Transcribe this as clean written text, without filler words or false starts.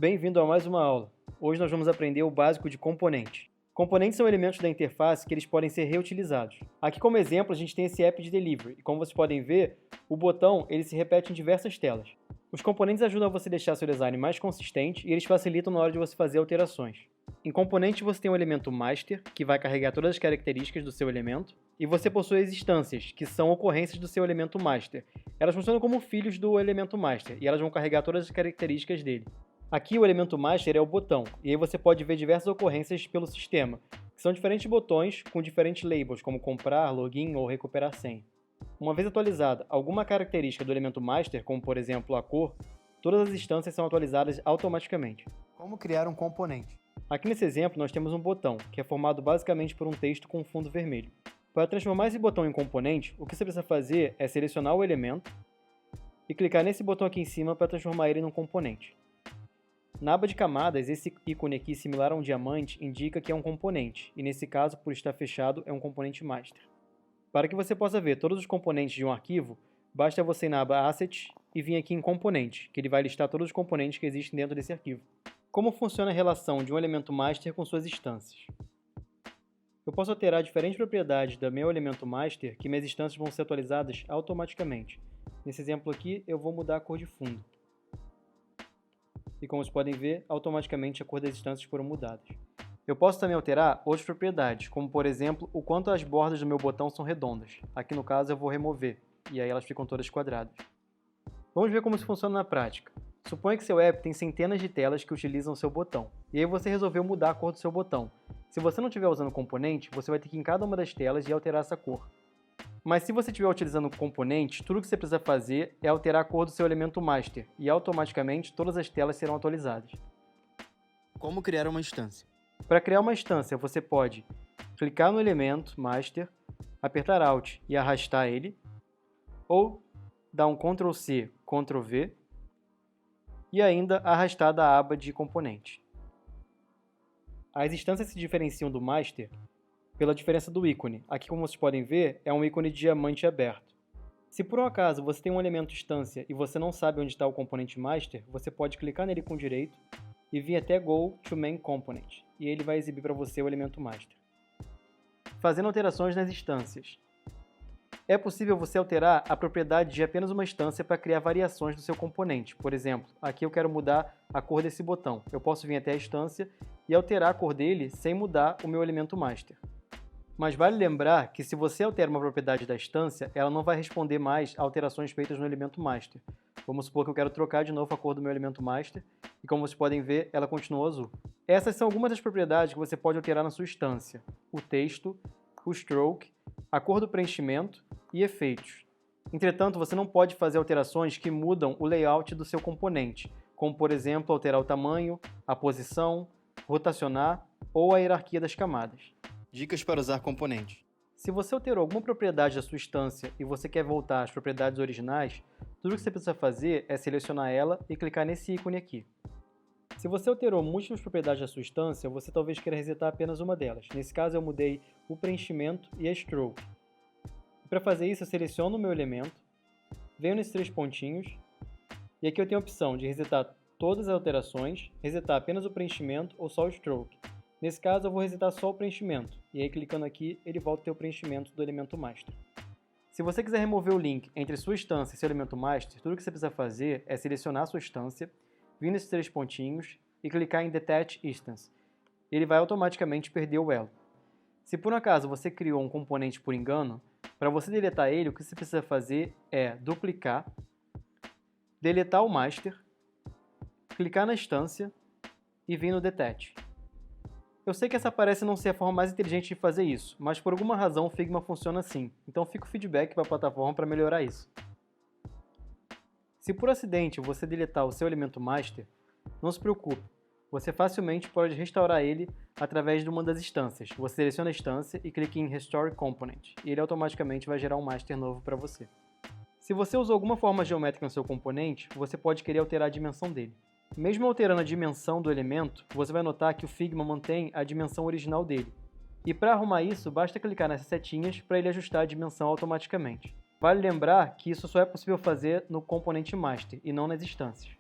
Bem-vindo a mais uma aula. Hoje nós vamos aprender o básico de componentes. Componentes são elementos da interface que eles podem ser reutilizados. Aqui como exemplo a gente tem esse app de delivery e como vocês podem ver, o botão ele se repete em diversas telas. Os componentes ajudam você a deixar seu design mais consistente e eles facilitam na hora de você fazer alterações. Em componente você tem o elemento master, que vai carregar todas as características do seu elemento, e você possui as instâncias, que são ocorrências do seu elemento master. Elas funcionam como filhos do elemento master e elas vão carregar todas as características dele. Aqui o elemento master é o botão, e aí você pode ver diversas ocorrências pelo sistema, que são diferentes botões com diferentes labels, como comprar, login ou recuperar senha. Uma vez atualizada alguma característica do elemento master, como por exemplo a cor, todas as instâncias são atualizadas automaticamente. Como criar um componente? Aqui nesse exemplo nós temos um botão, que é formado basicamente por um texto com fundo vermelho. Para transformar esse botão em componente, o que você precisa fazer é selecionar o elemento e clicar nesse botão aqui em cima para transformar ele num componente. Na aba de camadas, esse ícone aqui similar a um diamante indica que é um componente, e nesse caso, por estar fechado, é um componente master. Para que você possa ver todos os componentes de um arquivo, basta você ir na aba Assets e vir aqui em Componente, que ele vai listar todos os componentes que existem dentro desse arquivo. Como funciona a relação de um elemento master com suas instâncias? Eu posso alterar diferentes propriedades do meu elemento master que minhas instâncias vão ser atualizadas automaticamente. Nesse exemplo aqui, eu vou mudar a cor de fundo. E como vocês podem ver, automaticamente a cor das instâncias foram mudadas. Eu posso também alterar outras propriedades, como por exemplo, o quanto as bordas do meu botão são redondas. Aqui no caso eu vou remover, e aí elas ficam todas quadradas. Vamos ver como isso funciona na prática. Suponha que seu app tem centenas de telas que utilizam o seu botão, e aí você resolveu mudar a cor do seu botão. Se você não estiver usando o componente, você vai ter que ir em cada uma das telas e alterar essa cor. Mas se você estiver utilizando o componente, tudo que você precisa fazer é alterar a cor do seu elemento master, e automaticamente todas as telas serão atualizadas. Como criar uma instância? Para criar uma instância, você pode clicar no elemento master, apertar Alt e arrastar ele, ou dar um Ctrl C, Ctrl V, e ainda arrastar da aba de componente. As instâncias se diferenciam do master pela diferença do ícone. Aqui, como vocês podem ver, é um ícone de diamante aberto. Se por um acaso você tem um elemento instância e você não sabe onde está o componente master, você pode clicar nele com direito e vir até Go to Main Component, e ele vai exibir para você o elemento master. Fazendo alterações nas instâncias. É possível você alterar a propriedade de apenas uma instância para criar variações do seu componente. Por exemplo, aqui eu quero mudar a cor desse botão. Eu posso vir até a instância e alterar a cor dele sem mudar o meu elemento master. Mas vale lembrar que se você altera uma propriedade da instância, ela não vai responder mais a alterações feitas no elemento master. Vamos supor que eu quero trocar de novo a cor do meu elemento master, e como vocês podem ver, ela continua azul. Essas são algumas das propriedades que você pode alterar na sua instância: o texto, o stroke, a cor do preenchimento e efeitos. Entretanto, você não pode fazer alterações que mudam o layout do seu componente, como por exemplo, alterar o tamanho, a posição, rotacionar ou a hierarquia das camadas. Dicas para usar componentes. Se você alterou alguma propriedade da sua instância e você quer voltar às propriedades originais, tudo que você precisa fazer é selecionar ela e clicar nesse ícone aqui. Se você alterou múltiplas propriedades da sua instância, você talvez queira resetar apenas uma delas. Nesse caso, eu mudei o preenchimento e a stroke. Para fazer isso, eu seleciono o meu elemento, venho nesses três pontinhos, e aqui eu tenho a opção de resetar todas as alterações, resetar apenas o preenchimento ou só o stroke. Nesse caso, eu vou resetar só o preenchimento, e aí clicando aqui, ele volta a ter o preenchimento do elemento master. Se você quiser remover o link entre sua instância e seu elemento master, tudo que você precisa fazer é selecionar a sua instância, vir nesses três pontinhos e clicar em Detach Instance. Ele vai automaticamente perder o elo. Se por um acaso você criou um componente por engano, para você deletar ele, o que você precisa fazer é duplicar, deletar o master, clicar na instância e vir no Detach. Eu sei que essa parece não ser a forma mais inteligente de fazer isso, mas por alguma razão o Figma funciona assim, então fica o feedback para a plataforma para melhorar isso. Se por acidente você deletar o seu elemento master, não se preocupe, você facilmente pode restaurar ele através de uma das instâncias. Você seleciona a instância e clica em Restore Component, e ele automaticamente vai gerar um master novo para você. Se você usou alguma forma geométrica no seu componente, você pode querer alterar a dimensão dele. Mesmo alterando a dimensão do elemento, você vai notar que o Figma mantém a dimensão original dele. E para arrumar isso, basta clicar nessas setinhas para ele ajustar a dimensão automaticamente. Vale lembrar que isso só é possível fazer no componente master e não nas instâncias.